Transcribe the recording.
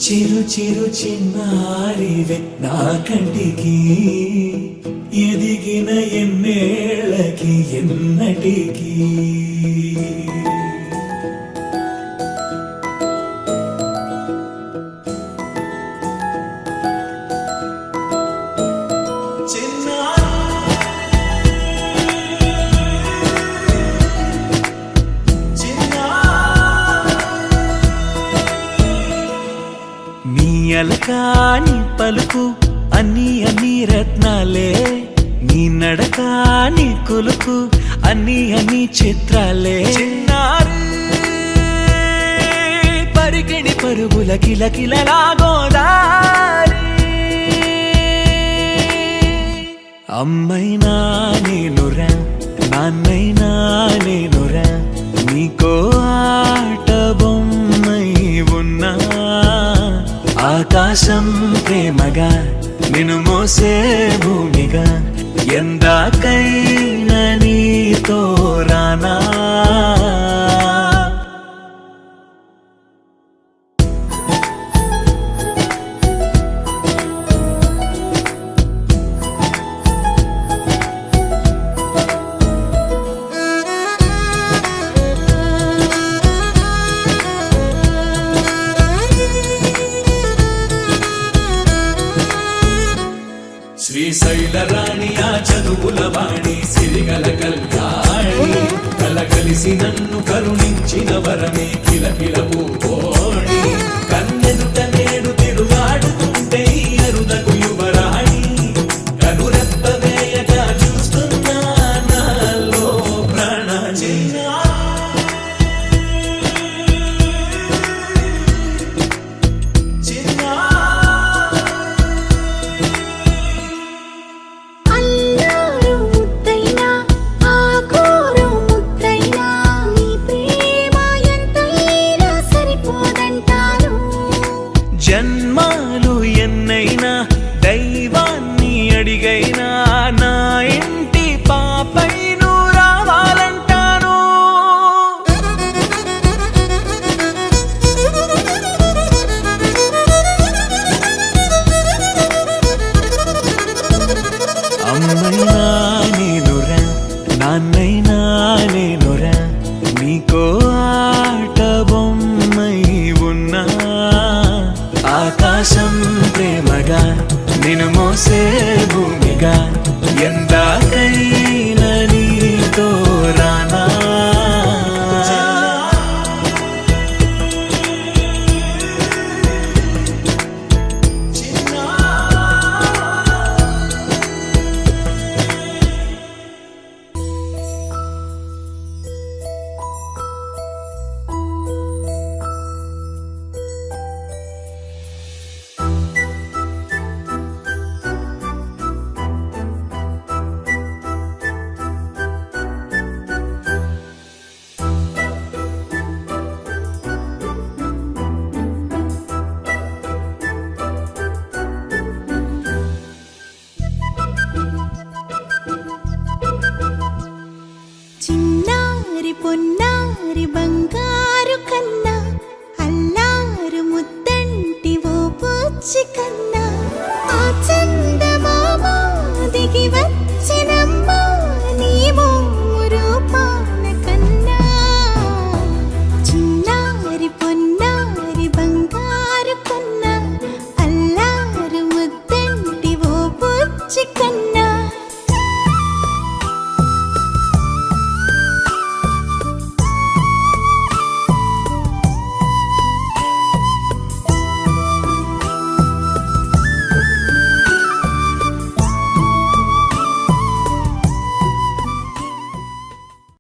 చిరు చిరు చిన్నారివే నా కంటికి ఎదిగిన ఎన్నేళ్ళకి ఎన్నటికి అలకాని పలుకు అన్ని అన్ని రత్నాలే నీ నడకాని కులుకు అన్ని అన్ని చిత్రాలే చిన్నారు పరిగిణి పరుగుల కిలకిలలాగోదారి అమ్మైనా నేనురా నాన్నైనా నేనురా నీకో ఆట బొమ్మై ఉన్నా ఆకాశం ప్రేమగా నిన్ను మోసే భూమిగా ఎందాకైనా నీతో రానా శ్రీశైల రాణి ఆ చదువుల వాణి సిరిగల కల్యాణి కలగలిసి నన్ను కరుణించిన వరమే కిలకిల పూకోణి కన్నెదుట నేడు తిరుగాడుతుంటే అరుదకు యువరాణి కనురెప్ప వేయక చూస్తున్నా నాలో ప్రాణ జన్మాలు ఎన్నైనా దైవాన్ని అడిగైనా నా ఇంటి పాపై నువ్వు రావాలంటాను అమ్మైనా నేనురా నాన్నైనా నేనురా నీకో ఆట బొమ్మై ఉన్నా ఆకాశం ప్రేమగా నిన్ను మోసే భూమిగా ఎందాకైనా నీతో రానా చిన్నారి పొన్నారి